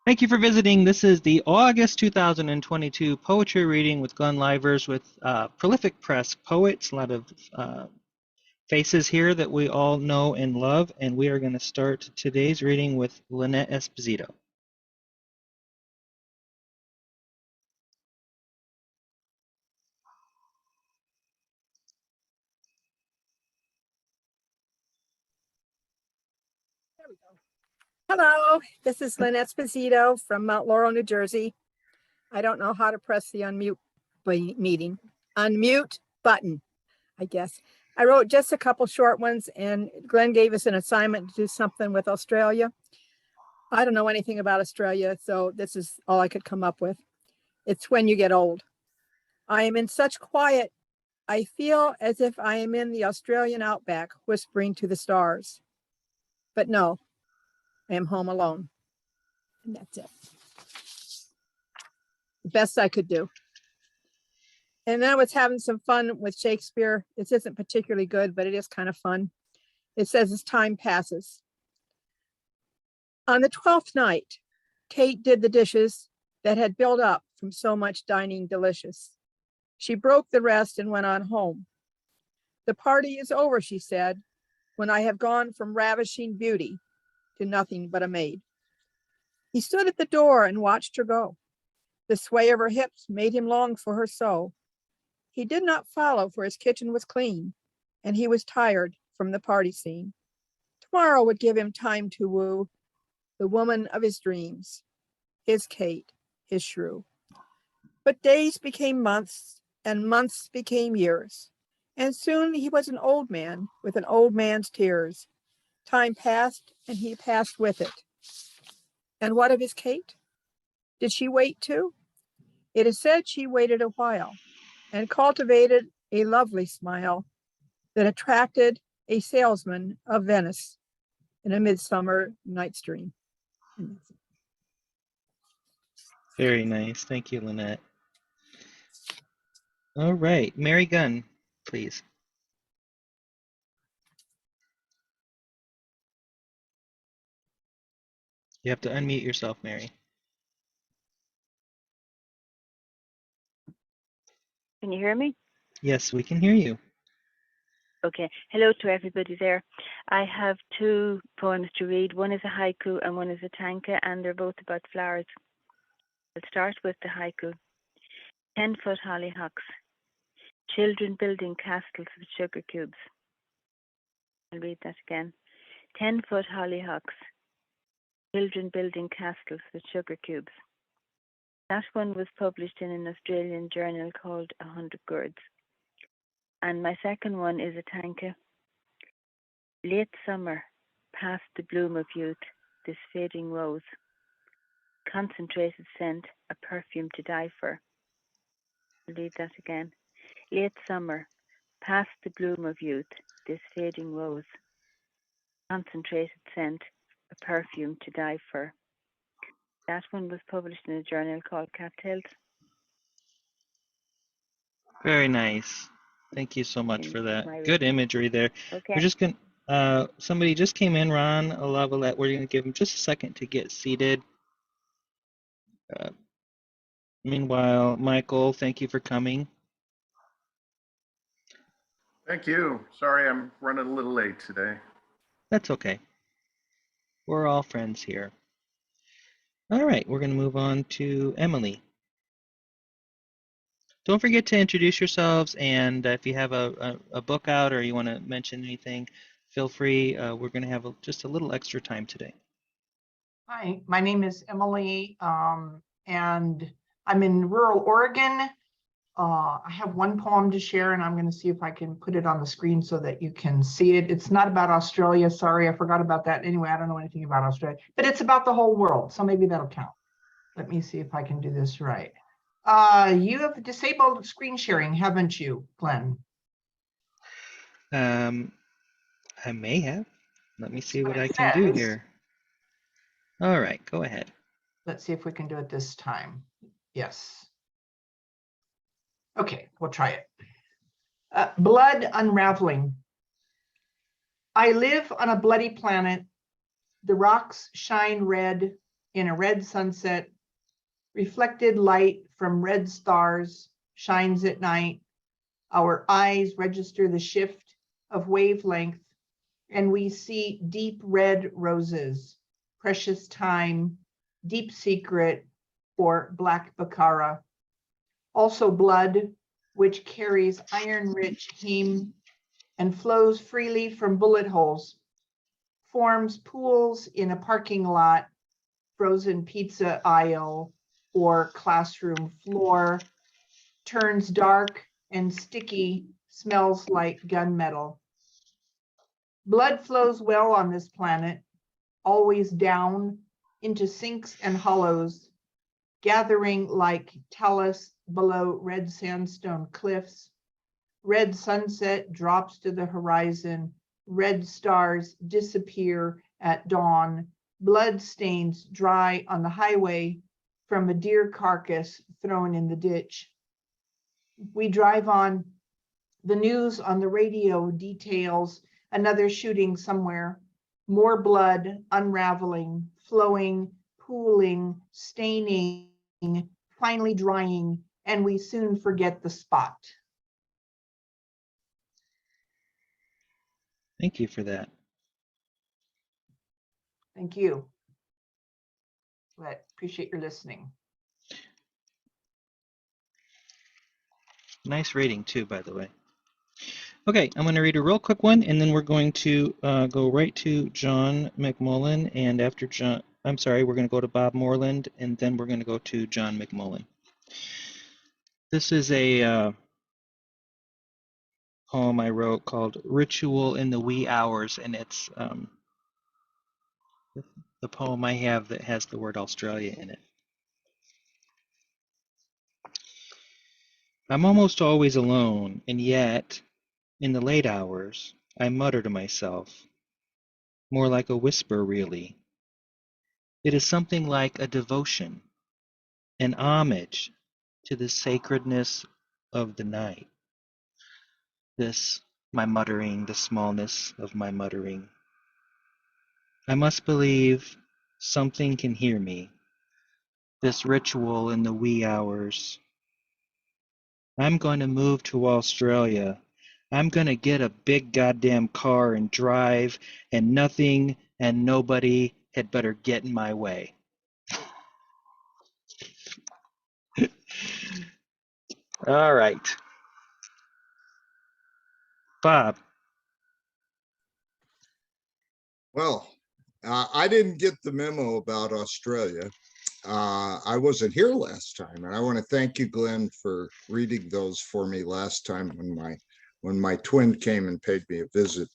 Thank you for visiting. This is the August 2022 poetry reading with Glenn Lyvers with prolific press poets, a lot of faces here that we all know and love, and we are going to start today's reading with Lynette Esposito. There we go. Hello, this is Lynn Esposito from Mount Laurel, New Jersey. I don't know how to press the unmute button, I guess. I wrote just a couple short ones, and Glenn gave us an assignment to do something with Australia. I don't know anything about Australia, so this is all I could come up with. It's when you get old. I am in such quiet, I feel as if I am in the Australian outback, whispering to the stars. But no, I am home alone. And that's it. The best I could do. And then I was having some fun with Shakespeare. This isn't particularly good, but it is kind of fun. It says as time passes. On the 12th night, Kate did the dishes that had built up from so much dining delicious. She broke the rest and went on home. The party is over, she said, when I have gone from ravishing beauty to nothing but a maid. He stood at the door and watched her go. The sway of her hips made him long for her so. He did not follow, for his kitchen was clean, and he was tired from the party scene. Tomorrow would give him time to woo the woman of his dreams, his Kate, his shrew. But days became months, and months became years, and soon he was an old man with an old man's tears. Time passed, and he passed with it. And what of his Kate? Did she wait too? It is said she waited a while and cultivated a lovely smile that attracted a salesman of Venice in a midsummer night's dream. Very nice. Thank you, Lynette. All right, Mary Gunn, please. You have to unmute yourself, Mary. Can you hear me? Yes, we can hear you. Okay. Hello to everybody there. I have two poems to read. One is a haiku and one is a tanka, and they're both about flowers. I'll start with the haiku. 10-foot hollyhocks. Children building castles with sugar cubes. I'll read that again. 10-foot hollyhocks. Children building castles with sugar cubes. That one was published in an Australian journal called 100 Girds. And my second one is a tanka. Late summer, past the bloom of youth, this fading rose. Concentrated scent, a perfume to die for. I'll read that again. Late summer, past the bloom of youth, this fading rose. Concentrated scent, a perfume to die for. That one was published in a journal called Cattails. Very nice. Thank you so much for that. Good imagery there. Okay. We're just going to, somebody just came in, Ron Lavalette. We're going to give him just a second to get seated. Meanwhile, Michael, thank you for coming. Thank you. Sorry, I'm running a little late today. That's okay. We're all friends here. All right, we're going to move on to Emily. Don't forget to introduce yourselves, and if you have a book out or you want to mention anything, feel free. We're going to have just a little extra time today. Hi, my name is Emily, and I'm in rural Oregon. I have one poem to share, and I'm going to see if I can put it on the screen so that you can see it. It's not about Australia. Sorry, I forgot about that. Anyway, I don't know anything about Australia, but it's about the whole world, so maybe that'll count. Let me see if I can do this right. You have disabled screen sharing, haven't you, Glenn? I may have. Let me see what I can do here. All right, go ahead. Let's see if we can do it this time. Yes. Okay, we'll try it. Blood unraveling. I live on a bloody planet. The rocks shine red in a red sunset. Reflected light from red stars shines at night. Our eyes register the shift of wavelength, and we see deep red roses, precious time, deep secret, or black baccara. Also blood, which carries iron-rich heme and flows freely from bullet holes, forms pools in a parking lot, frozen pizza aisle, or classroom floor, turns dark and sticky, smells like gunmetal. Blood flows well on this planet, always down into sinks and hollows, gathering like talus below red sandstone cliffs. Red sunset drops to the horizon. Red stars disappear at dawn. Blood stains dry on the highway from a deer carcass thrown in the ditch. We drive on. The news on the radio details another shooting somewhere. More blood unraveling, flowing, pooling, staining, finally drying, and we soon forget the spot. Thank you for that. Thank you. But appreciate your listening. Nice reading too, by the way. Okay, I'm going to read a real quick one, and then we're going to go right to John Mcmullen, and after John, I'm sorry, we're going to go to Bob Moreland, and then we're going to go to John Mcmullen. This is a poem I wrote called Ritual in the Wee Hours, and it's the poem I have that has the word Australia in it. I'm almost always alone, and yet, in the late hours, I mutter to myself, more like a whisper, really. It is something like a devotion, an homage to the sacredness of the night. This, my muttering, the smallness of my muttering. I must believe something can hear me, this ritual in the wee hours. I'm going to move to Australia. I'm going to get a big goddamn car and drive, and nothing and nobody had better get in my way. All right. Bob. Well, I didn't get the memo about Australia. I wasn't here last time, and I want to thank you, Glenn, for reading those for me last time when my twin came and paid me a visit.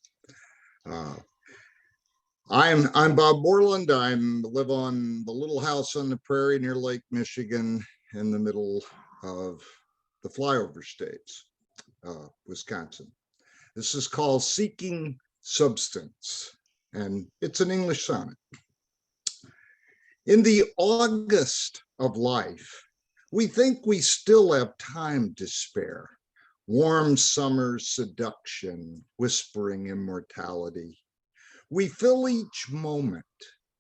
I'm Bob Moreland. I live on the little house on the prairie near Lake Michigan, in the middle of the flyover states, Wisconsin. This is called Seeking Substance, and it's an English sonnet. In the August of life, we think we still have time to spare. Warm summer seduction, whispering immortality. We fill each moment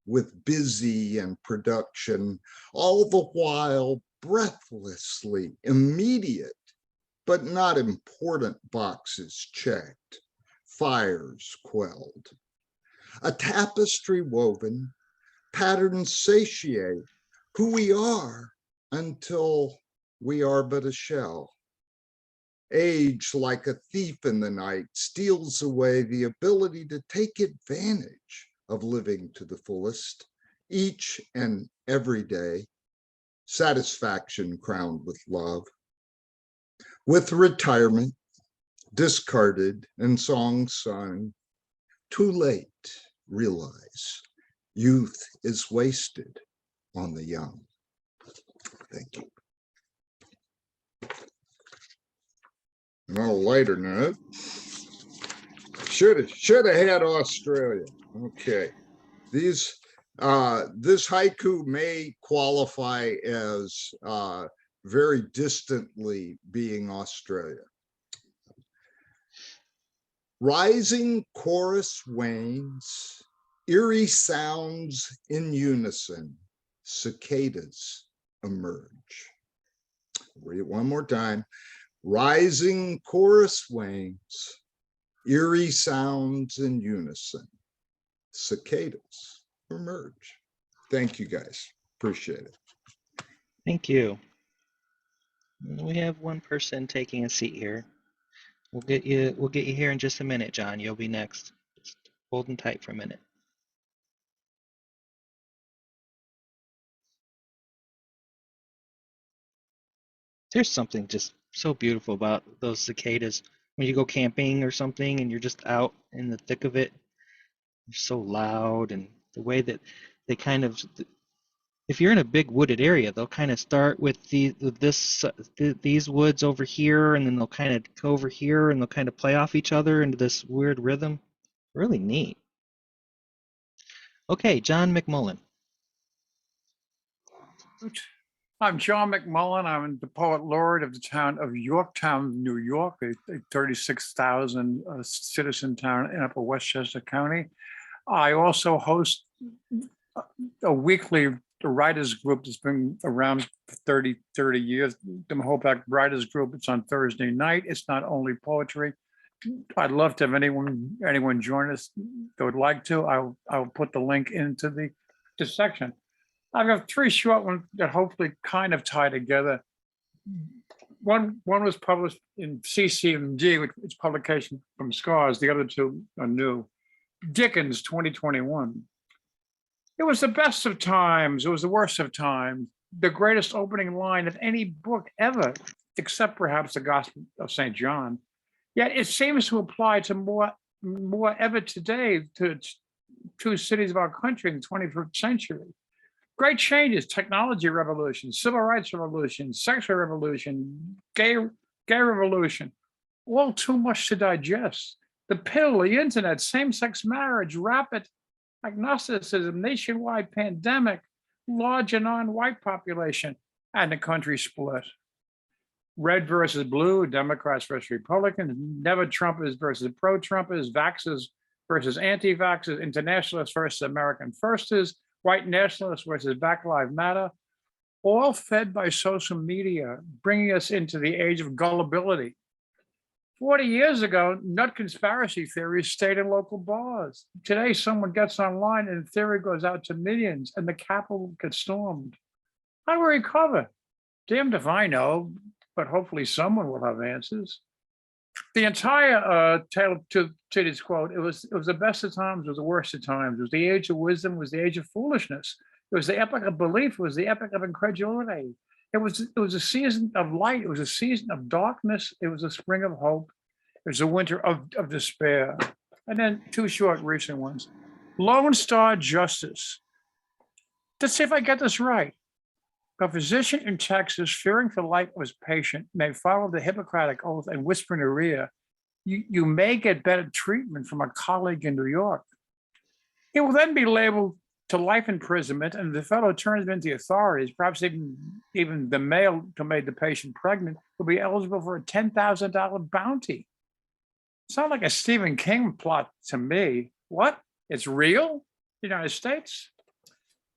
with busy and production, all the while breathlessly immediate, but not important boxes checked, fires quelled. A tapestry woven, patterns satiate who we are until we are but a shell. Age, like a thief in the night, steals away the ability to take advantage of living to the fullest, each and every day, satisfaction crowned with love. With retirement, discarded and songs sung, too late realize youth is wasted on the young. Thank you. On a lighter note, should have had Australia. Okay, this haiku may qualify as very distantly being Australia. Rising chorus wanes, eerie sounds in unison, cicadas emerge. Read it one more time. Rising chorus wings, eerie sounds in unison. Cicadas emerge. Thank you, guys. Appreciate it. Thank you. We have one person taking a seat here. We'll get you here in just a minute, John. You'll be next. Just holding tight for a minute. There's something just so beautiful about those cicadas. When you go camping or something and you're just out in the thick of it, they're so loud, and the way that they kind of, if you're in a big wooded area, they'll kind of start with these woods over here, and then they'll kind of go over here, and they'll kind of play off each other into this weird rhythm. Really neat. Okay, John Mcmullen. I'm John Mcmullen. I'm the poet laureate of the town of Yorktown, New York, a 36,000 citizen town in Upper Westchester County. I also host a weekly writers group that's been around for 30 years, the Mahopac Writers Group. It's on Thursday night. It's not only poetry. I'd love to have anyone join us that would like to. I'll put the link into the section. I've got three short ones that hopefully kind of tie together. One was published in CCMG, which is publication from Scars. The other two are new. Dickens, 2021. It was the best of times. It was the worst of times. The greatest opening line of any book ever, except perhaps the Gospel of St. John. Yet it seems to apply to more ever today to two cities of our country in the 21st century. Great changes, technology revolution, civil rights revolution, sexual revolution, gay revolution, all too much to digest. The pill, the internet, same-sex marriage, rapid agnosticism, nationwide pandemic, large and non-white population, and the country split. Red versus blue, Democrats versus Republicans, never Trumpers versus pro-Trumpers, vaxxers versus anti-vaxxers, internationalists versus American firsters, white nationalists versus Black Lives Matter, all fed by social media, bringing us into the age of gullibility. 40 years ago, nut conspiracy theories stayed in local bars. Today, someone gets online and the theory goes out to millions and the Capitol gets stormed. How do we recover? Damned if I know, but hopefully someone will have answers. The entire tale to this quote, it was the best of times, it was the worst of times. It was the age of wisdom, it was the age of foolishness. It was the epoch of belief, it was the epoch of incredulity. It was a season of light, it was a season of darkness, it was a spring of hope, it was a winter of despair. And then two short recent ones. Lone Star Justice. Let's see if I get this right. A physician in Texas, fearing for life of his patient, may follow the Hippocratic oath and whisper in her ear, you may get better treatment from a colleague in New York. He will then be labeled to life imprisonment, and the fellow turns him into the authorities, perhaps even the male who made the patient pregnant will be eligible for a $10,000 bounty. Sounds like a Stephen King plot to me. What? It's real? United States?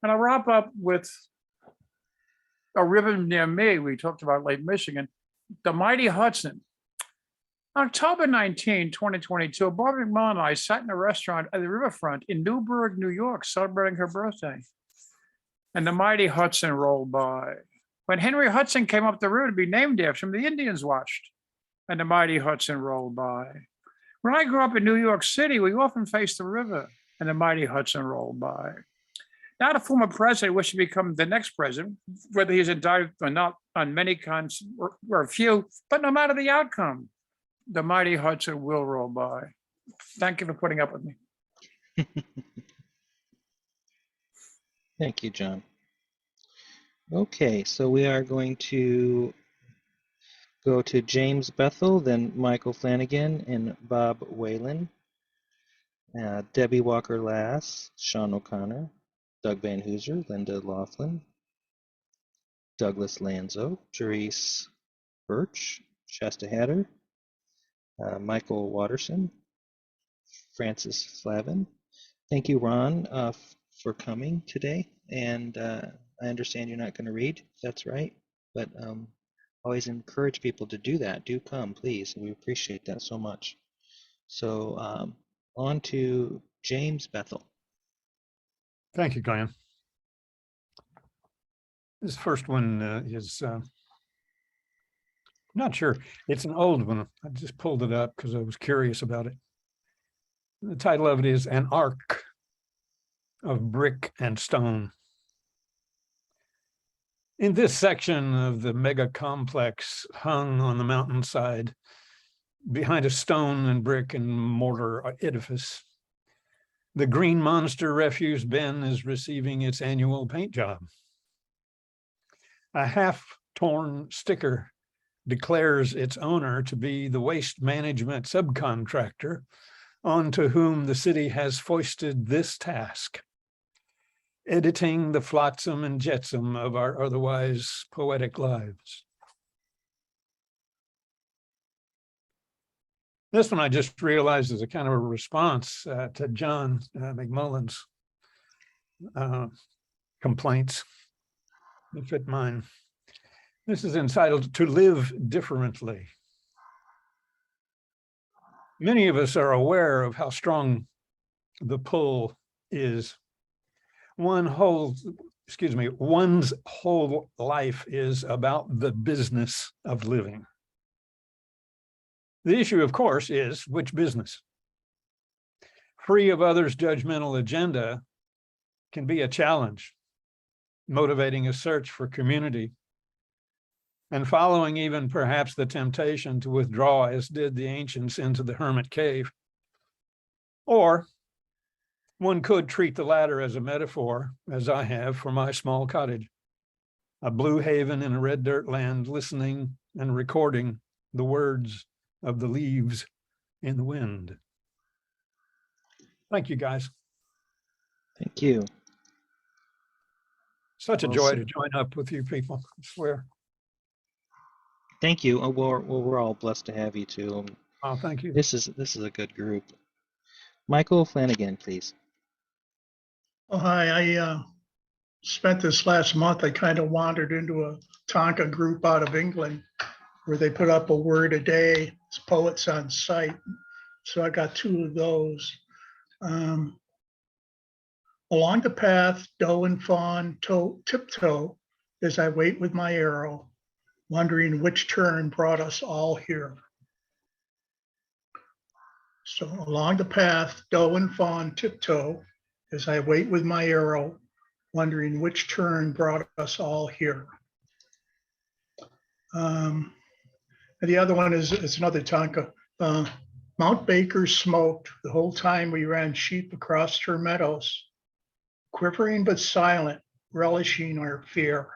And I'll wrap up with a river near me. We talked about Lake Michigan, the mighty Hudson. October 19, 2022, Barbara Mcmullen and I sat in a restaurant at the riverfront in Newburgh, New York, celebrating her birthday. And the mighty Hudson rolled by. When Henry Hudson came up the river to be named after him, the Indians watched, and the mighty Hudson rolled by. When I grew up in New York City, we often faced the river, and the mighty Hudson rolled by. Now the former president wished to become the next president, whether he's indicted or not on many counts or a few, but no matter the outcome, the mighty Hudson will roll by. Thank you for putting up with me. Thank you, John. Okay, so we are going to go to James Bethel, then Michael Flanagan and Bob Whalen, Debbie Walker-Lass, Sean O'Connor, Doug Van Hooser, Linda Laughlin, Douglas Lanzo, Therese Birch, Shasta Hatter, Michael Watterson, Francis Flavin. Thank you, Ron, for coming today. And I understand you're not going to read. That's right. But always encourage people to do that. Do come, please. We appreciate that so much. So on to James Bethel. Thank you, Glenn. This first one is, not sure. It's an old one. I just pulled it up because I was curious about it. The title of it is An Ark of Brick and Stone. In this section of the mega complex hung on the mountainside behind a stone and brick and mortar edifice, the Green Monster Refuse Bin is receiving its annual paint job. A half-torn sticker declares its owner to be the waste management subcontractor onto whom the city has foisted this task: editing the flotsam and jetsam of our otherwise poetic lives. This one I just realized is a kind of a response to John Mcmullen's complaints. It fit mine. This is entitled To Live Differently. Many of us are aware of how strong the pull is. One's whole life is about the business of living. The issue, of course, is which business? Free of others' judgmental agenda can be a challenge, motivating a search for community, and following even perhaps the temptation to withdraw, as did the ancients, into the hermit cave. Or one could treat the latter as a metaphor, as I have for my small cottage, a blue haven in a red dirt land, listening and recording the words of the leaves in the wind. Thank you, guys. Thank you. Such a Well joy said. to join up with you people, I swear. Thank you. We're all blessed to have you too. Oh, thank you. This is a good group. Michael Flanagan, please. Oh, hi. I spent this last month, I kind of wandered into a Tonka group out of England where they put up a word a day. It's poets on site. So I got 2 of those. Along the path, doe and fawn tiptoe as I wait with my arrow, wondering which turn brought us all here. So along the path, doe and fawn tiptoe as I wait with my arrow, wondering which turn brought us all here. And the other one is another Tonka. Mount Baker smoked the whole time we ran sheep across her meadows, quivering but silent, relishing our fear.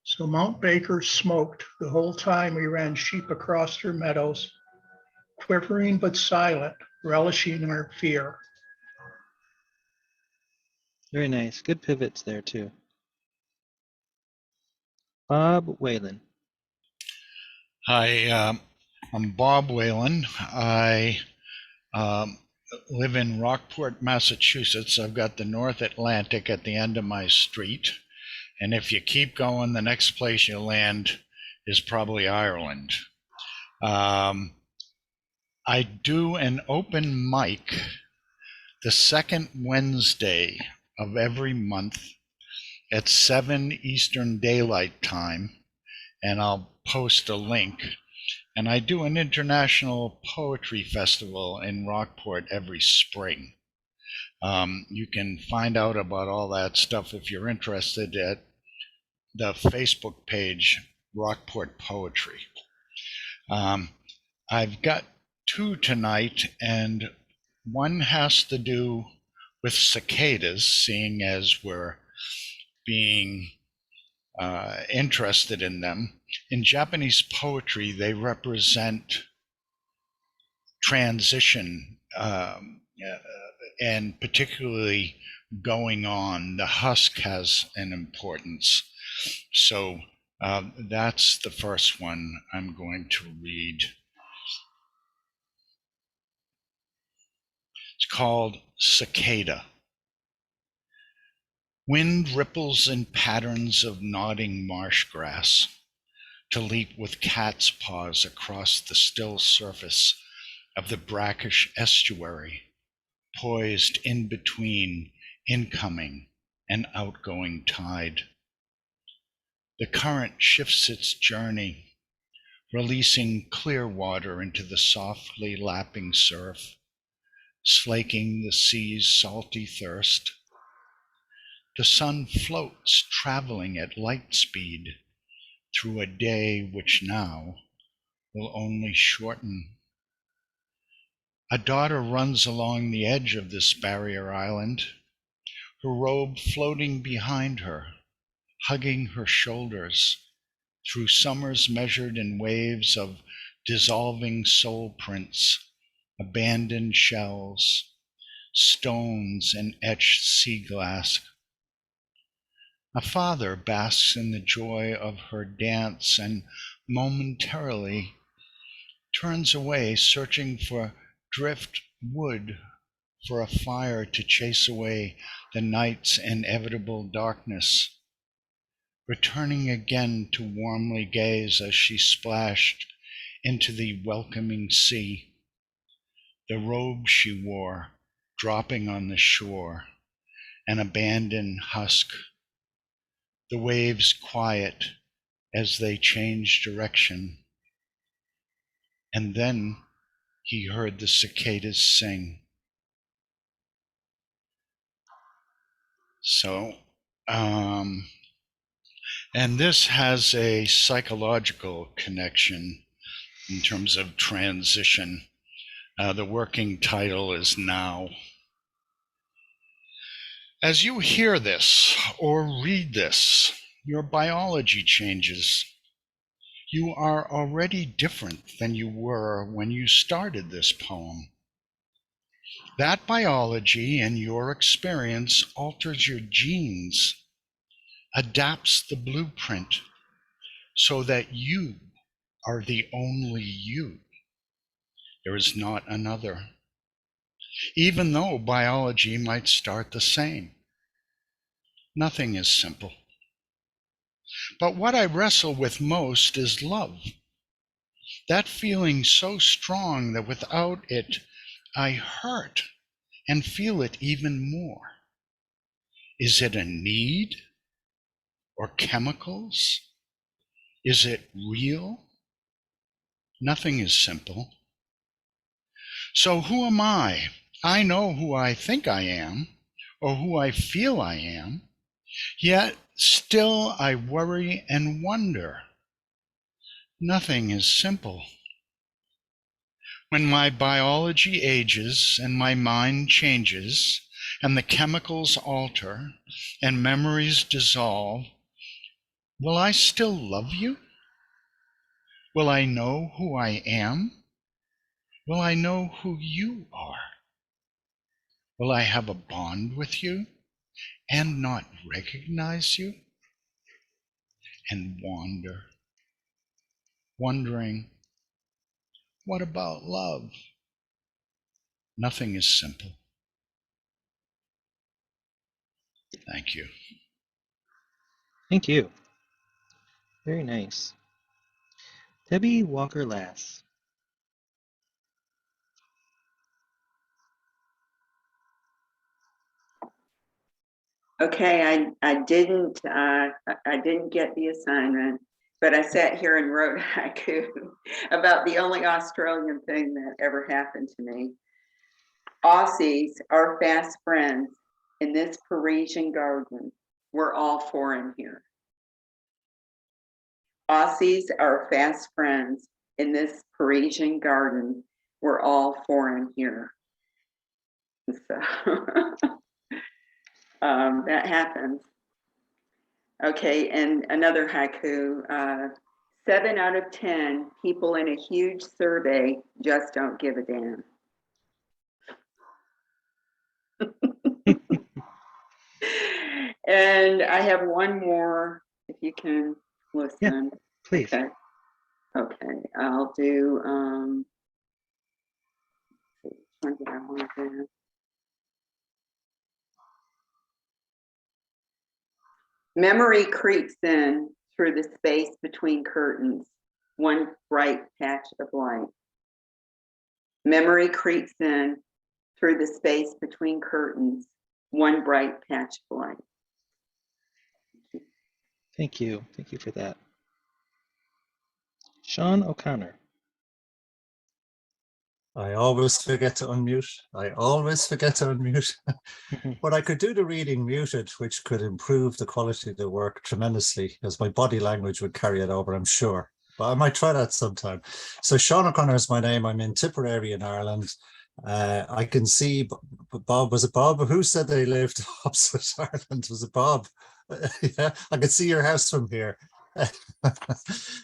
So Mount Baker smoked the whole time we ran sheep across her meadows, quivering but silent, relishing our fear. Very nice. Good pivots there too. Bob Whalen. Hi, I'm Bob Whalen. I live in Rockport, Massachusetts. I've got the North Atlantic at the end of my street. And if you keep going, the next place you land is probably Ireland. I do an open mic the second Wednesday of every month at 7 Eastern Daylight Time, and I'll post a link. And I do an international poetry festival in Rockport every spring. You can find out about all that stuff if you're interested at the Facebook page, Rockport Poetry. I've got 2 tonight, and one has to do with cicadas, seeing as we're being interested in them. In Japanese poetry, they represent transition, and particularly going on. The husk has an importance. So that's the first one I'm going to read. It's called Cicada. Wind ripples in patterns of nodding marsh grass to leap with cat's paws across the still surface of the brackish estuary, poised in between incoming and outgoing tide. The current shifts its journey, releasing clear water into the softly lapping surf, slaking the sea's salty thirst. The sun floats, traveling at light speed through a day which now will only shorten. A daughter runs along the edge of this barrier island, her robe floating behind her, hugging her shoulders through summers measured in waves of dissolving soul prints, abandoned shells, stones, and etched sea glass. A father basks in the joy of her dance and momentarily turns away, searching for drift wood for a fire to chase away the night's inevitable darkness, returning again to warmly gaze as she splashed into the welcoming sea, the robe she wore dropping on the shore, an abandoned husk, the waves quiet as they changed direction. And then he heard the cicadas sing. So, and this has a psychological connection in terms of transition. The working title is Now. As you hear this or read this, your biology changes. You are already different than you were when you started this poem. That biology and your experience alters your genes, adapts the blueprint so that you are the only you. There is not another, even though biology might start the same. Nothing is simple. But what I wrestle with most is love. That feeling so strong that without it, I hurt and feel it even more. Is it a need or chemicals? Is it real? Nothing is simple. So who am I? I know who I think I am or who I feel I am, yet still I worry and wonder. Nothing is simple. When my biology ages and my mind changes and the chemicals alter and memories dissolve, will I still love you? Will I know who I am? Will I know who you are? Will I have a bond with you and not recognize you? And wander, wondering, what about love? Nothing is simple. Thank you. Thank you. Very nice. Debbie Walker-Lass. Okay, I didn't get the assignment, but I sat here and wrote haiku about the only Australian thing that ever happened to me. Aussies are fast friends in this Parisian garden. We're all foreign here. Aussies are fast friends in this Parisian garden. We're all foreign here. So that happens. Okay, and another haiku. 7 out of 10 people in a huge survey just don't give a damn. And I have one more, if you can listen. Yeah, please. Okay, I'll do, which one did I want to do? Memory creeps in through the space between curtains, one bright patch of light. Memory creeps in through the space between curtains, one bright patch of light. Thank you. Thank you for that. Sean O'Connor. I always forget to unmute. But I could do the reading muted, which could improve the quality of the work tremendously, as my body language would carry it over, I'm sure. But I might try that sometime. So Sean O'Connor is my name. I'm in Tipperary in Ireland. I can see Bob. Was it Bob? Who said they lived opposite Ireland? Was it Bob? Yeah, I can see your house from here.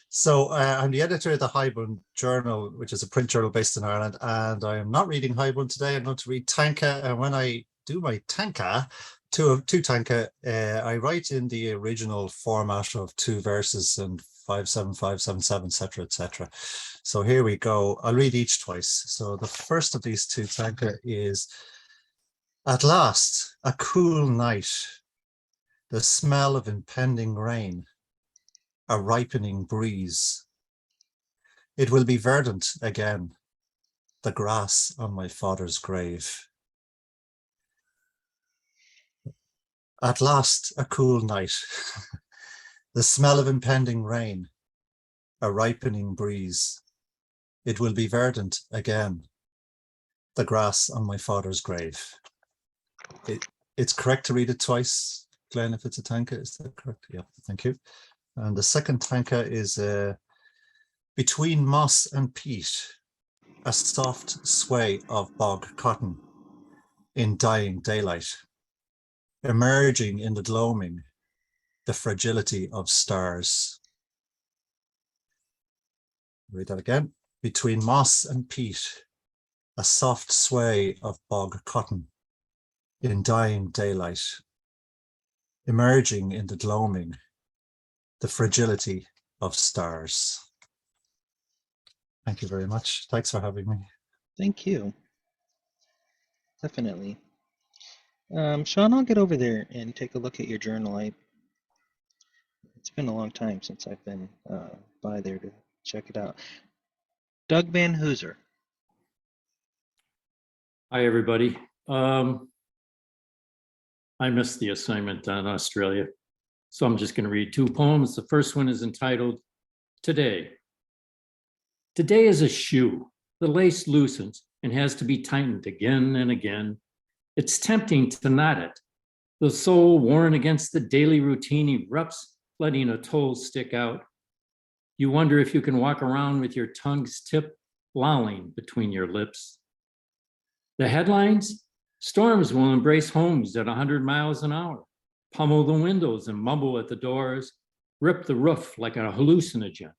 So I'm the editor of the Highbun Journal, which is a print journal based in Ireland, and I am not reading Highbun today. I'm going to read Tanka, and when I do my Tanka, two Tanka, I write in the original format of 2 verses and 5-7, 5-7-7, etc., etc. So here we go. I'll read each twice. So the first of these 2 Tanka is, at last, a cool night, the smell of impending rain, a ripening breeze. It will be verdant again, the grass on my father's grave. At last, a cool night, the smell of impending rain, a ripening breeze. It will be verdant again, the grass on my father's grave. It's correct to read it twice, Glenn, if it's a Tanka, is that correct? Yeah, thank you. And the second Tanka is between moss and peat, a soft sway of bog cotton in dying daylight, emerging in the gloaming, the fragility of stars. Read that again. Between moss and peat, a soft sway of bog cotton in dying daylight, emerging in the gloaming, the fragility of stars. Thank you very much. Thanks for having me. Thank you. Definitely. Sean, I'll get over there and take a look at your journal. It's been a long time since I've been by there to check it out. Doug Van Hooser. Hi, everybody. I missed the assignment on Australia, so I'm just going to read 2 poems. The first one is entitled, Today. Today is a shoe. The lace loosens and has to be tightened again and again. It's tempting to knot it. The sole worn against the daily routine erupts, letting a toe stick out. You wonder if you can walk around with your tongue's tip lolling between your lips. The headlines? Storms will embrace homes at 100 miles an hour, pummel the windows and mumble at the doors, rip the roof like a hallucinogen.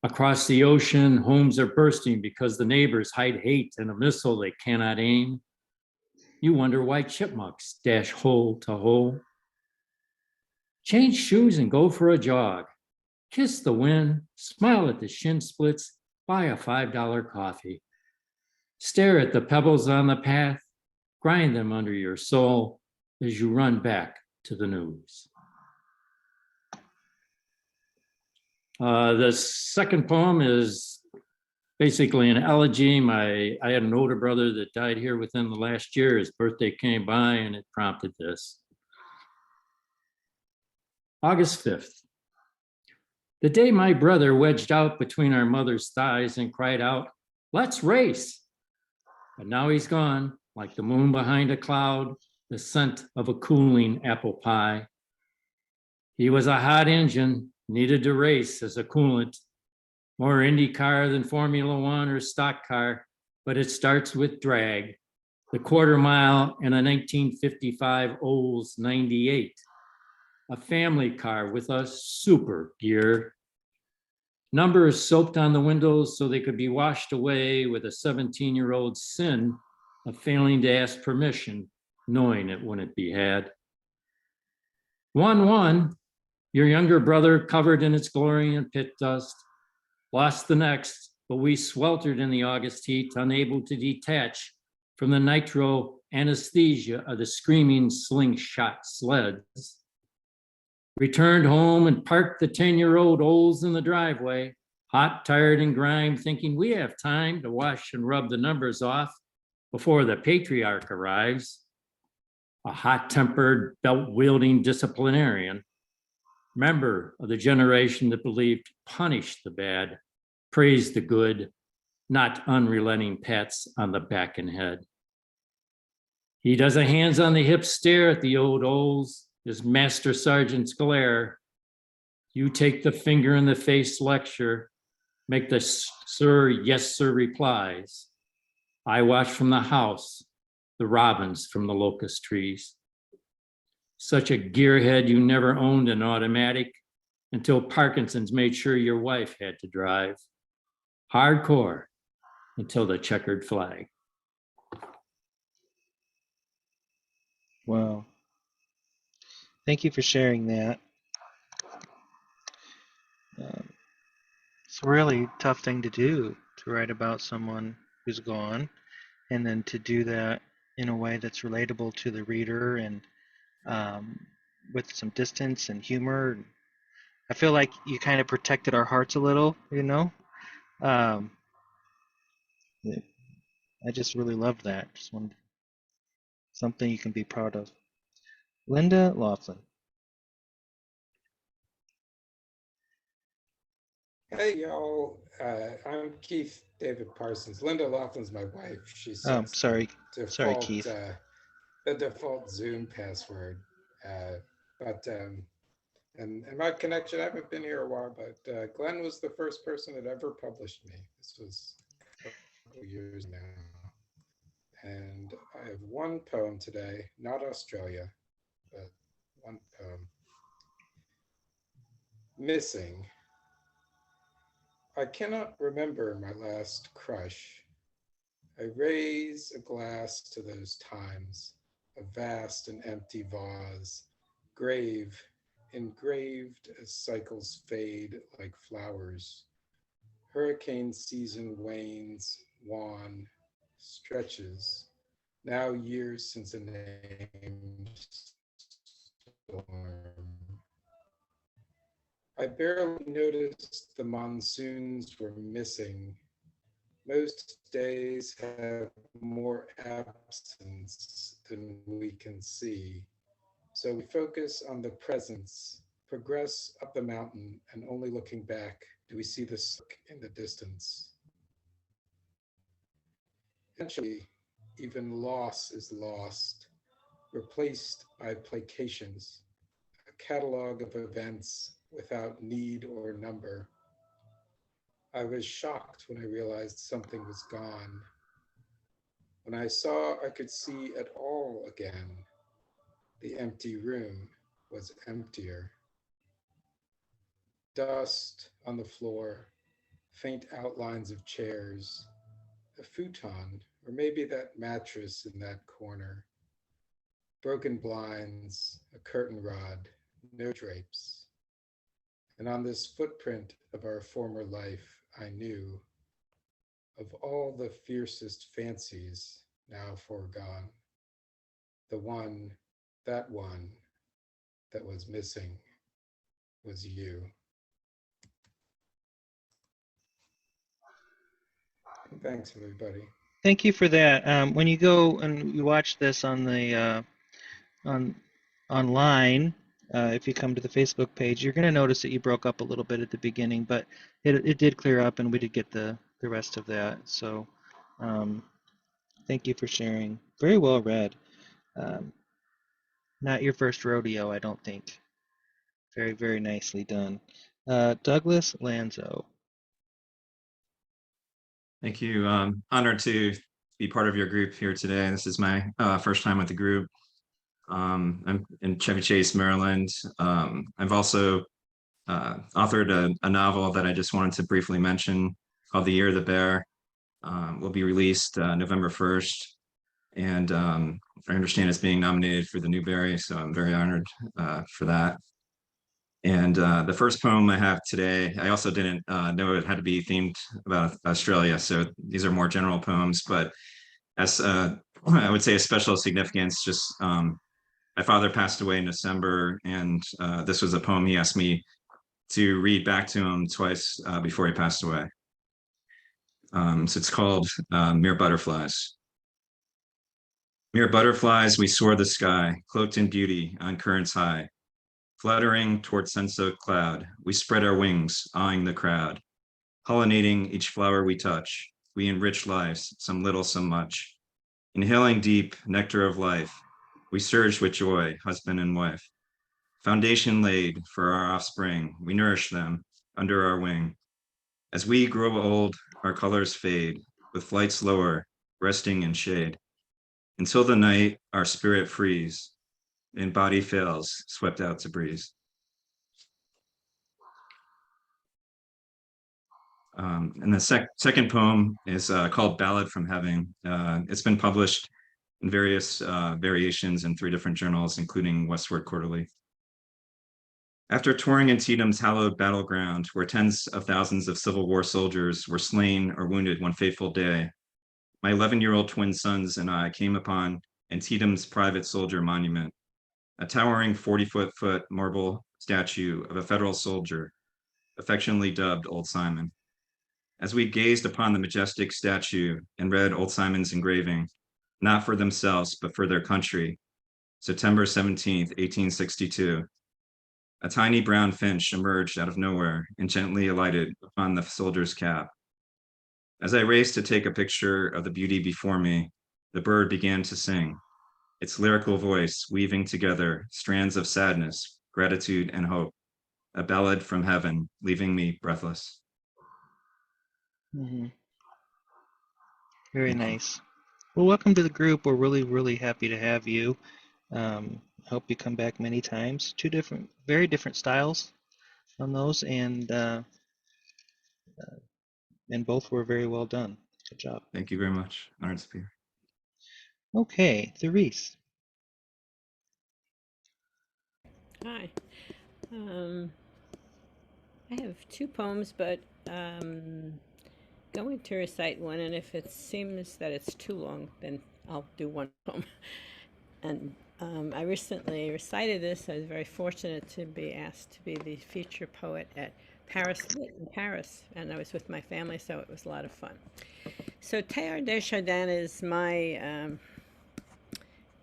Across the ocean, homes are bursting because the neighbors hide hate in a missile they cannot aim. You wonder why chipmunks dash hole to hole. Change shoes and go for a jog. Kiss the wind, smile at the shin splits, buy a $5 coffee. Stare at the pebbles on the path, grind them under your soul as you run back to the news. The second poem is basically an elegy. I had an older brother that died here within the last year. His birthday came by and it prompted this. August 5th. The day my brother wedged out between our mother's thighs and cried out, "Let's race." But now he's gone, like the moon behind a cloud, the scent of a cooling apple pie. He was a hot engine, needed to race as a coolant, more Indy car than Formula One or stock car, but it starts with drag, the quarter mile in a 1955 Olds 98, a family car with a super gear. Numbers soaped on the windows so they could be washed away with a 17-year-old's sin of failing to ask permission, knowing it wouldn't be had. 1-1, your younger brother covered in its glory and pit dust, lost the next, but we sweltered in the August heat, unable to detach from the nitro anesthesia of the screaming slingshot sleds. Returned home and parked the 10-year-old Olds in the driveway, hot, tired, and grimed, thinking we have time to wash and rub the numbers off before the patriarch arrives. A hot-tempered, belt-wielding disciplinarian, member of the generation that believed punish the bad, praise the good, not unrelenting pats on the back and head. He does a hands on the hip stare at the old Olds, his master sergeant's glare. You take the finger in the face lecture, make the sir, yes, sir replies. I watch from the house, the robins from the locust trees. Such a gearhead, you never owned an automatic until Parkinson's made sure your wife had to drive. Hardcore until the checkered flag. Wow. Thank you for sharing that. It's a really tough thing to do, to write about someone who's gone, and then to do that in a way that's relatable to the reader and with some distance and humor. I feel like you kind of protected our hearts a little, you know? I just really loved that. Just wanted something you can be proud of. Linda Laughlin. Hey, y'all. I'm Keith David Parsons. Linda Laughlin's my wife. She Oh, sets sorry. the Sorry, default, Keith. the default Zoom password. And my connection, I haven't been here a while, but Glenn was the first person that ever published me. This was a couple years now. And I have one poem today, not Australia, but one poem. Missing. I cannot remember my last crush. I raise a glass to those times, a vast and empty vase, grave, engraved as cycles fade like flowers. Hurricane season wanes, wan, stretches, now years since a named storm. I barely noticed the monsoons were missing. Most days have more absence than we can see. So we focus on the presence, progress up the mountain, and only looking back do we see the smoke in the distance. Eventually, even loss is lost, replaced by placations, a catalog of events without need or number. I was shocked when I realized something was gone. When I saw I could see at all again, the empty room was emptier. Dust on the floor, faint outlines of chairs, a futon, or maybe that mattress in that corner, broken blinds, a curtain rod, no drapes. And on this footprint of our former life, I knew of all the fiercest fancies now foregone, the one that was missing was you. Thanks, everybody. Thank you for that. When you go and you watch this on the online, if you come to the Facebook page, you're going to notice that you broke up a little bit at the beginning, but it did clear up, and we did get the rest of that. So thank you for sharing. Very well read. Not your first rodeo, I don't think. Very, very nicely done. Douglas Lanzo. Thank you. Honored to be part of your group here today. This is my first time with the group. I'm in Chevy Chase, Maryland. I've also authored a novel that I just wanted to briefly mention called The Year of the Bear. Will be released November 1st. And I understand it's being nominated for the Newbery, so I'm very honored for that. And the first poem I have today, I also didn't know it had to be themed about Australia, so these are more general poems, but as I would say a special significance, just My father passed away in December, and this was a poem he asked me to read back to him twice before he passed away. So it's called Mere Butterflies. Mere butterflies, we soar the sky, cloaked in beauty on currents high. Fluttering toward sun-soaked cloud, we spread our wings, awing the crowd. Pollinating each flower we touch, we enrich lives, some little, some much. Inhaling deep nectar of life, we surge with joy, husband and wife. Foundation laid for our offspring, we nourish them under our wing. As we grow old, our colors fade, with flight slower, resting in shade. Until the night our spirit frees, and body fails, swept out to breeze. And the second poem is called Ballad from Heaven. It's been published in various variations in 3 different journals, including Westward Quarterly. After touring in Antietam's hallowed battleground, where tens of thousands of Civil War soldiers were slain or wounded one fateful day, my 11-year-old twin sons and I came upon Antietam's private soldier monument, a towering 40-foot marble statue of a federal soldier, affectionately dubbed Old Simon. As we gazed upon the majestic statue and read Old Simon's engraving, not for themselves, but for their country, September 17th, 1862, a tiny brown finch emerged out of nowhere and gently alighted upon the soldier's cap. As I raced to take a picture of the beauty before me, the bird began to sing, its lyrical voice weaving together strands of sadness, gratitude, and hope, a ballad from heaven, leaving me breathless. Mm-hmm. Very nice. Well, welcome to the group. We're really, really happy to have you. Hope you come back many times. 2 different, very different styles on those, and both were very well done. Good job. Thank you very much. Honored to be here. Okay, Therese. Hi. I have 2 poems, but going to recite one, and if it seems that it's too long, then I'll do one poem. And I recently recited this. I was very fortunate to be asked to be the feature poet at Paris Lit in Paris, and I was with my family, so it was a lot of fun. So Teilhard de Chardin is my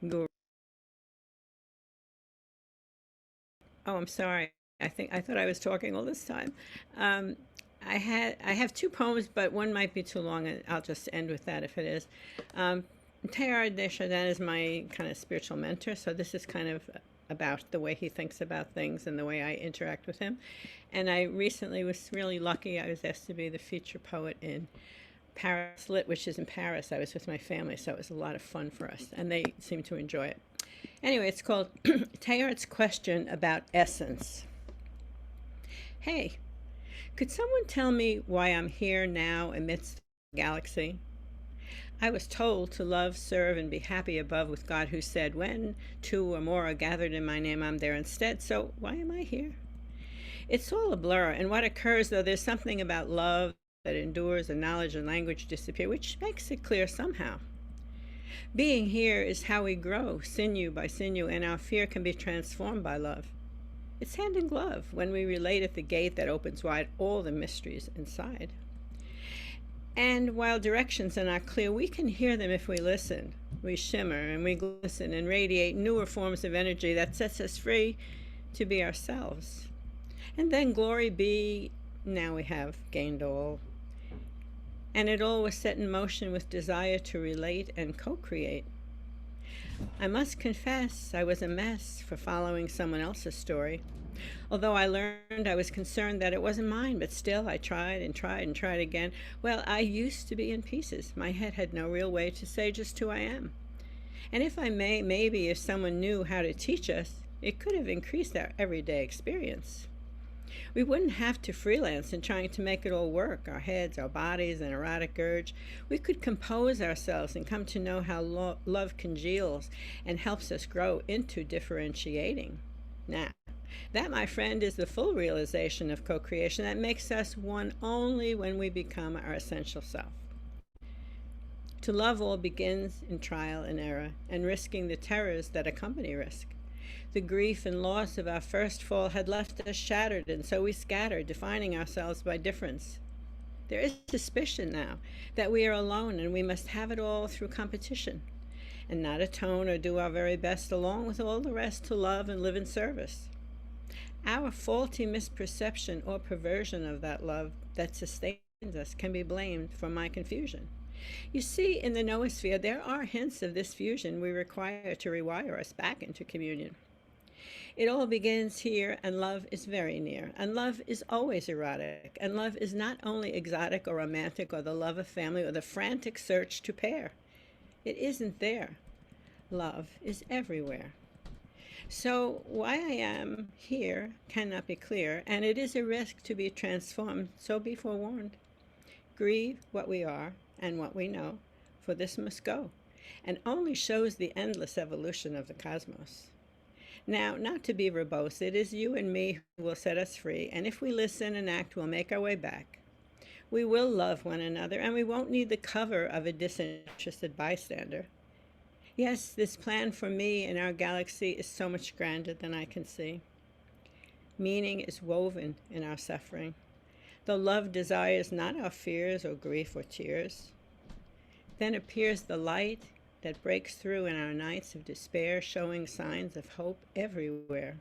guru. Oh, I'm sorry. I thought I was talking all this time. I have 2 poems, but one might be too long, and I'll just end with that if it is. Teilhard de Chardin is my kind of spiritual mentor, so this is kind of about the way he thinks about things and the way I interact with him. And I recently was really lucky. I was asked to be the feature poet in Paris Lit, which is in Paris. I was with my family, so it was a lot of fun for us, and they seemed to enjoy it. Anyway, it's called Teilhard's Question About Essence. Hey, could someone tell me why I'm here now amidst the galaxy? I was told to love, serve, and be happy above with God, who said, when 2 or more are gathered in my name, I'm there instead. So why am I here? It's all a blur, and what occurs, though, there's something about love that endures and knowledge and language disappear, which makes it clear somehow. Being here is how we grow, sinew by sinew, and our fear can be transformed by love. It's hand in glove when we relate at the gate that opens wide all the mysteries inside. And while directions are not clear, we can hear them if we listen. We shimmer and we glisten and radiate newer forms of energy that sets us free to be ourselves. And then glory be, now we have gained all. And it all was set in motion with desire to relate and co-create. I must confess I was a mess for following someone else's story. Although I learned, I was concerned that it wasn't mine, but still I tried and tried and tried again. Well, I used to be in pieces. My head had no real way to say just who I am. And if I may, maybe if someone knew how to teach us, it could have increased our everyday experience. We wouldn't have to freelance in trying to make it all work, our heads, our bodies, and erotic urge. We could compose ourselves and come to know how love congeals and helps us grow into differentiating. Now, that, my friend, is the full realization of co-creation that makes us one only when we become our essential self. To love all begins in trial and error and risking the terrors that accompany risk. The grief and loss of our first fall had left us shattered, and so we scattered, defining ourselves by difference. There is suspicion now that we are alone and we must have it all through competition, and not atone or do our very best along with all the rest to love and live in service. Our faulty misperception or perversion of that love that sustains us can be blamed for my confusion. You see, in the noosphere, there are hints of this fusion we require to rewire us back into communion. It all begins here, and love is very near, and love is always erotic, and love is not only exotic or romantic or the love of family or the frantic search to pair. It isn't there. Love is everywhere. So why I am here cannot be clear, and it is a risk to be transformed, so be forewarned. Grieve what we are and what we know, for this must go, and only shows the endless evolution of the cosmos. Now, not to be verbose, it is you and me who will set us free, and if we listen and act, we'll make our way back. We will love one another, and we won't need the cover of a disinterested bystander. Yes, this plan for me and our galaxy is so much grander than I can see. Meaning is woven in our suffering, though love desires not our fears or grief or tears. Then appears the light that breaks through in our nights of despair, showing signs of hope everywhere.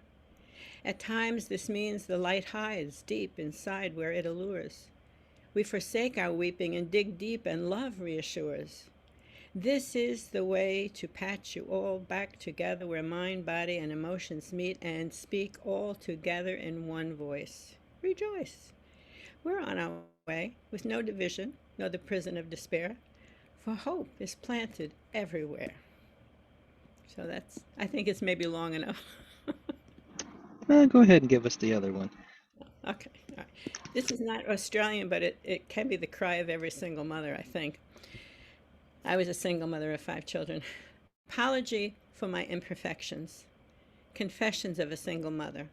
At times, this means the light hides deep inside where it allures. We forsake our weeping and dig deep, and love reassures. This is the way to patch you all back together where mind, body, and emotions meet and speak all together in one voice. Rejoice. We're on our way with no division, nor the prison of despair, for hope is planted everywhere. So that's, I think it's maybe long enough. Go ahead and give us the other one. Okay, all right. This is not Australian, but it can be the cry of every single mother, I think. I was a single mother of 5 children. Apology for my imperfections. Confessions of a single mother.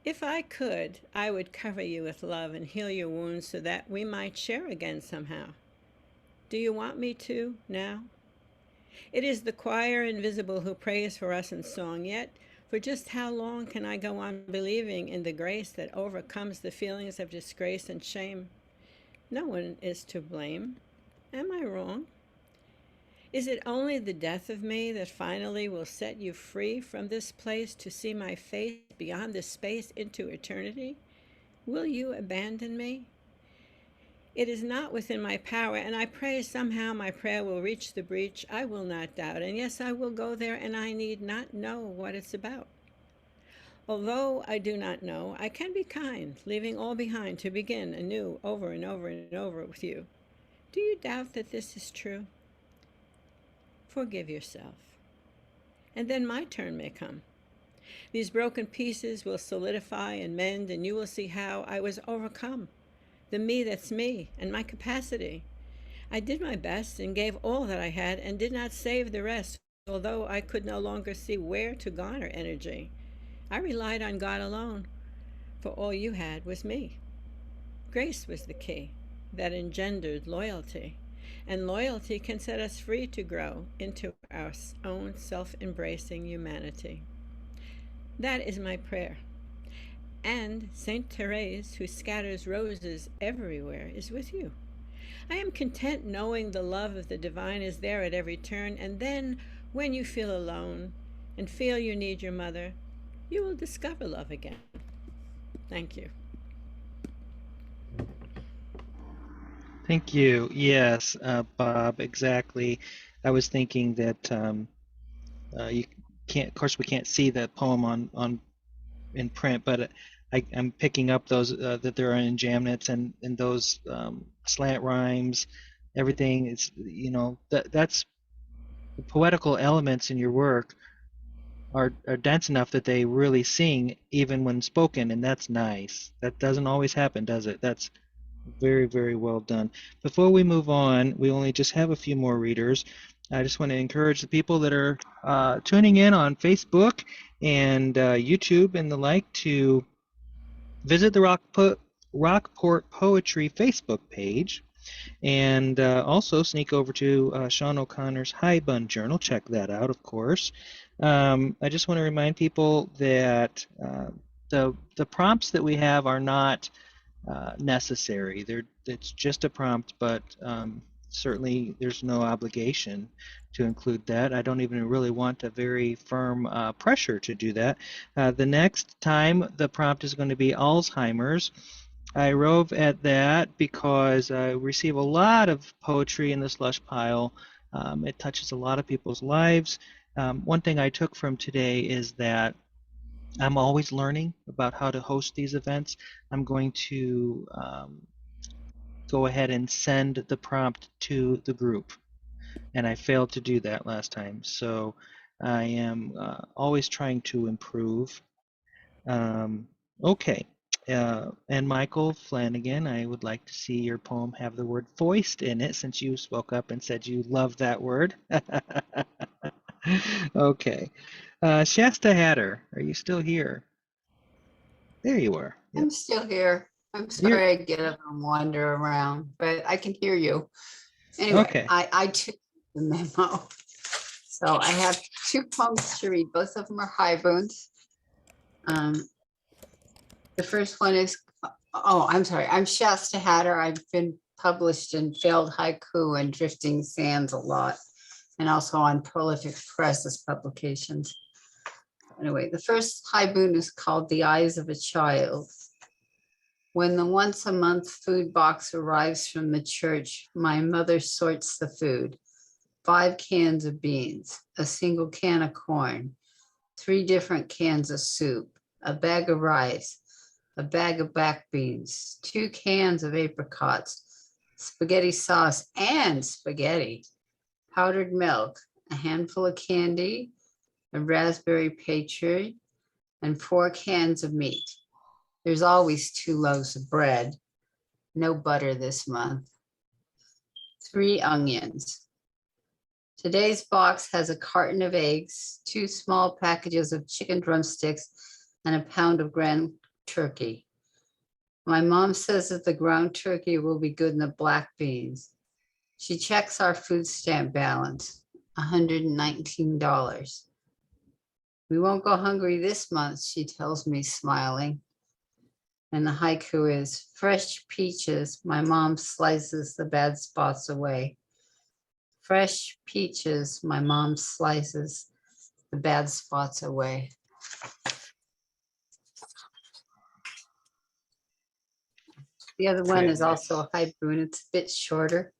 If I could, I would cover you with love and heal your wounds so that we might share again somehow. Do you want me to now? It is the choir invisible who prays for us in song, yet for just how long can I go on believing in the grace that overcomes the feelings of disgrace and shame? No one is to blame. Am I wrong? Is it only the death of me that finally will set you free from this place to see my face beyond this space into eternity? Will you abandon me? It is not within my power, and I pray somehow my prayer will reach the breach. I will not doubt, and yes, I will go there, and I need not know what it's about. Although I do not know, I can be kind, leaving all behind to begin anew over and over and over with you. Do you doubt that this is true? Forgive yourself, and then my turn may come. These broken pieces will solidify and mend, and you will see how I was overcome. The me that's me and my capacity. I did my best and gave all that I had and did not save the rest, although I could no longer see where to garner energy. I relied on God alone, for all you had was me. Grace was the key that engendered loyalty, and loyalty can set us free to grow into our own self-embracing humanity. That is my prayer. And Saint Therese, who scatters roses everywhere, is with you. I am content knowing the love of the divine is there at every turn, and then when you feel alone and feel you need your mother, you will discover love again. Thank you. Thank you. Yes, Bob, exactly. I was thinking that you can't, of course, we can't see the poem on in print, but I'm picking up those that there are in Jamnets and those slant rhymes, everything is, you know, that's the poetical elements in your work are dense enough that they really sing even when spoken, and that's nice. That doesn't always happen, does it? That's very, very well done. Before we move on, we only just have a few more readers. I just want to encourage the people that are tuning in on Facebook and YouTube and the like to visit the Rockport Poetry Facebook page, and also sneak over to Sean O'Connor's High Bun Journal. Check that out, of course. I just want to remind people that the prompts that we have are not necessary. It's just a prompt, but certainly there's no obligation to include that. I don't even really want a very firm pressure to do that. The next time the prompt is going to be Alzheimer's. I rove at that because I receive a lot of poetry in the slush pile. It touches a lot of people's lives. One thing I took from today is that I'm always learning about how to host these events. I'm going to go ahead and send the prompt to the group, and I failed to do that last time. So I am always trying to improve. Okay. And Michael Flanagan, I would like to see your poem have the word foist in it, since you spoke up and said you love that word. Okay. Shasta Hatter, are you still here? There you are. Yep. I'm still here. I'm sorry I get up and wander around, but I can hear you. Anyway, Okay. I took the memo. So I have 2 poems to read. Both of them are haikus. The first one is, oh, I'm sorry. I'm Shasta Hatter. I've been published in Failed Haiku and Drifting Sands a lot, and also on Prolific Press's publications. Anyway, the first haiku is called The Eyes of a Child. When the once a month food box arrives from the church, my mother sorts the food. 5 cans of beans, a single can of corn, 3 different cans of soup, a bag of rice, a bag of black beans, 2 cans of apricots, spaghetti sauce and spaghetti, powdered milk, a handful of candy, a raspberry pastry, and 4 cans of meat. There's always 2 loaves of bread, no butter this month, 3 onions. Today's box has a carton of eggs, 2 small packages of chicken drumsticks, and a pound of ground turkey. My mom says that the ground turkey will be good in the black beans. She checks our food stamp balance, $119. We won't go hungry this month, she tells me, smiling. And the haiku is, fresh peaches, my mom slices the bad spots away. Fresh peaches, my mom slices the bad spots away. The other one is also a haiku, and it's a bit shorter.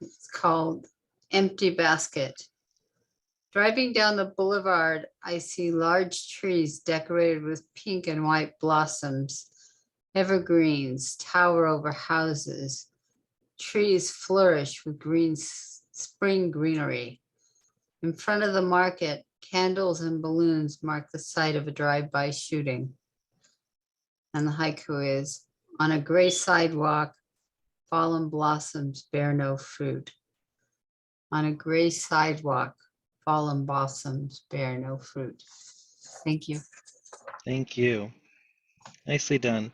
It's called Empty Basket. Driving down the boulevard, I see large trees decorated with pink and white blossoms. Evergreens tower over houses. Trees flourish with green spring greenery. In front of the market, candles and balloons mark the site of a drive-by shooting. And the haiku is, on a gray sidewalk, fallen blossoms bear no fruit. On a gray sidewalk, fallen blossoms bear no fruit. Thank you. Thank you. Nicely done.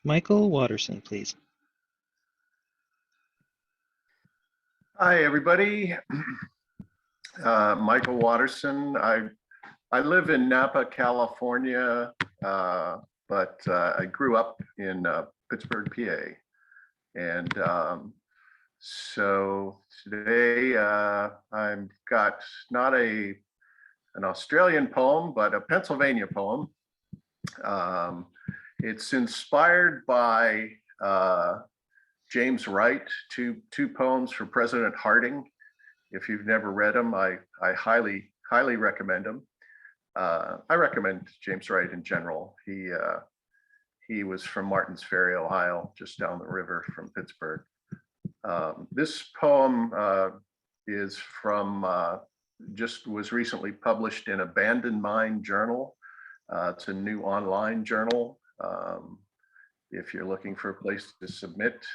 Michael Watterson, please. Hi, everybody. Michael Watterson. I live in Napa, California, but I grew up in Pittsburgh, PA. And so today I've got not an Australian poem, but a Pennsylvania poem. It's inspired by James Wright, two poems for President Harding. If you've never read them, I highly recommend them. I recommend James Wright in general. He was from Martins Ferry, Ohio, just down the river from Pittsburgh. This poem is from, just was recently published in Abandoned Mind Journal. It's a new online journal. If you're looking for a place to submit,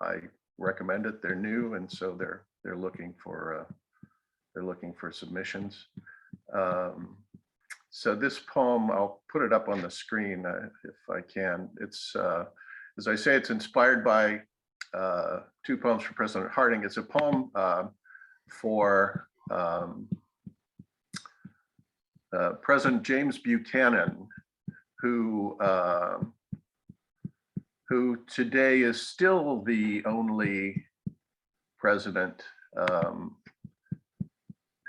I recommend it. They're new, and so they're looking for submissions. So this poem, I'll put it up on the screen if I can. It's, as I say, it's inspired by 2 poems for President Harding. It's a poem for President James Buchanan, who today is still the only president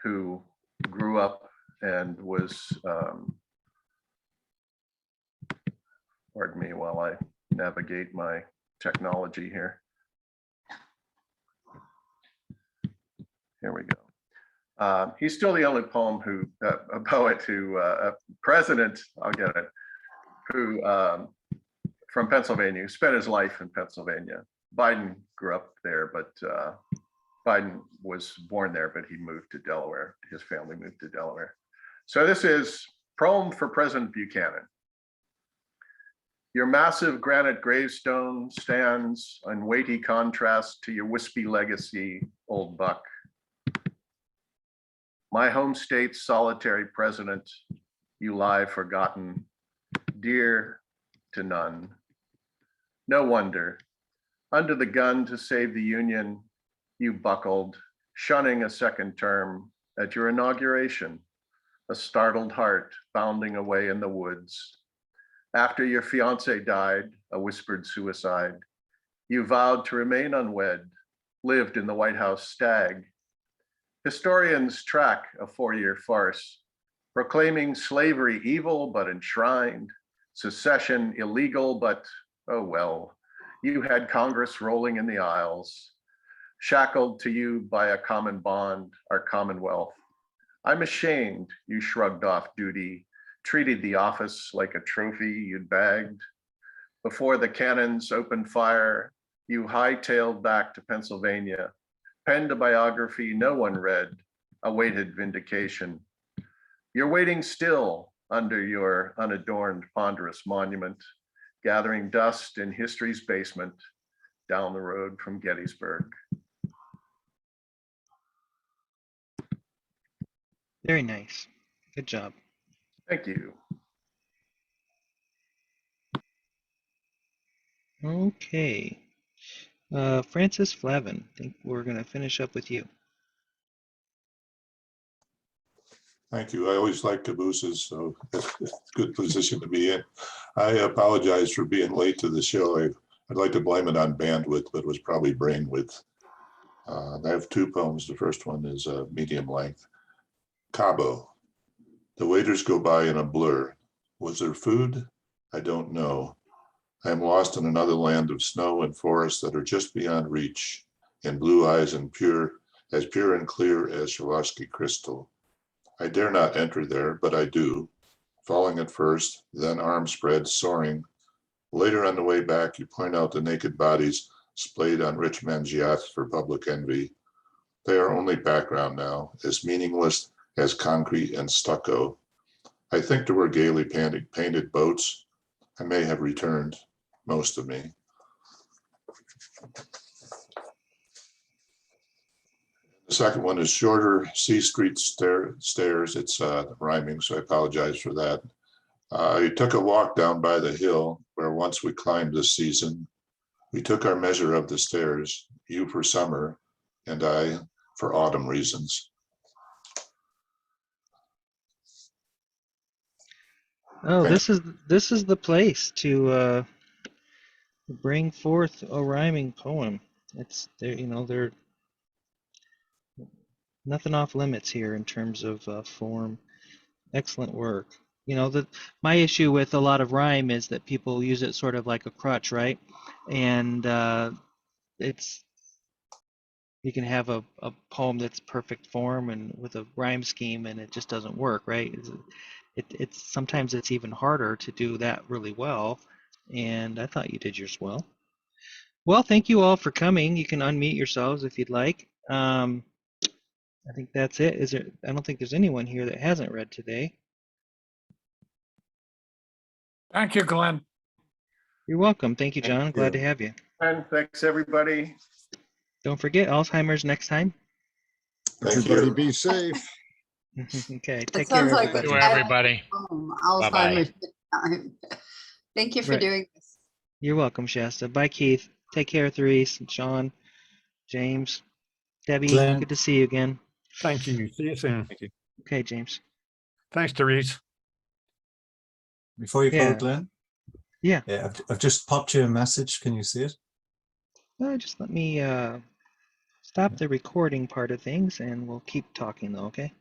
who grew up and was, pardon me while I navigate my technology here. Here we go. He's still the only poet who, president, I'll get it, who, from Pennsylvania, who spent his life in Pennsylvania. Biden grew up there, but Biden was born there, but he moved to Delaware. His family moved to Delaware. So this is Poem for President Buchanan. Your massive granite gravestone stands in weighty contrast to your wispy legacy, old buck. My home state's solitary president, you lie forgotten, dear to none. No wonder, under the gun to save the Union, you buckled, shunning a second term at your inauguration, a startled heart bounding away in the woods. After your fiance died, a whispered suicide, you vowed to remain unwed, lived in the White House stag. Historians track a 4-year farce, proclaiming slavery evil but enshrined, secession illegal, but oh well, you had Congress rolling in the aisles, shackled to you by a common bond, our Commonwealth. I'm ashamed you shrugged off duty, treated the office like a trophy you'd bagged. Before the cannons opened fire, you hightailed back to Pennsylvania, penned a biography no one read, awaited vindication. You're waiting still under your unadorned ponderous monument, gathering dust in history's basement down the road from Gettysburg. Very nice. Good job. Thank you. Okay. Francis Flavin, I think we're going to finish up with you. Thank you. I always like cabooses, so it's a good position to be in. I apologize for being late to the show. I'd like to blame it on bandwidth, but it was probably brainwidth. I have 2 poems. The first one is medium length. Cabo. The waiters go by in a blur. Was there food? I don't know. I am lost in another land of snow and forests that are just beyond reach, in blue eyes and pure and clear as Swarovski crystal. I dare not enter there, but I do, falling at first, then arms spread, soaring. Later on the way back, you point out the naked bodies splayed on rich men's yachts for public envy. They are only background now, as meaningless as concrete and stucco. I think there were gaily painted boats. I may have returned, most of me. The second one is shorter, C Street stairs. It's rhyming, so I apologize for that. I took a walk down by the hill where once we climbed this season. We took our measure of the stairs, you for summer, and I for autumn reasons. Oh, this is the place to bring forth a rhyming poem. It's there, there nothing off limits here in terms of form. Excellent work. My issue with a lot of rhyme is that people use it sort of like a crutch, right? And you can have a poem that's perfect form and with a rhyme scheme, and it just doesn't work, right? It's sometimes it's even harder to do that really well, and I thought you did yours well. Well, thank you all for coming. You can unmute yourselves if you'd like. I think that's it. I don't think there's anyone here that hasn't read today. Thank you, Glenn. You're welcome. Thank you, John. Glad to have you. And thanks, everybody. Don't forget Alzheimer's next time. Everybody be safe. Okay, That take care, sounds like everybody. To everybody. Alzheimer's. Thank you for Right. doing this. You're welcome, Shasta. Bye, Keith. Take care, Therese, and Sean, James, Debbie. Glenn. Good to see you again. Thank you. See you soon. Thank you. Okay, James. Thanks, Therese. Before you Yeah. vote, Glenn, Yeah. I've just popped you a message. Can you see it? Just let me stop the recording part of things and we'll keep talking though, okay?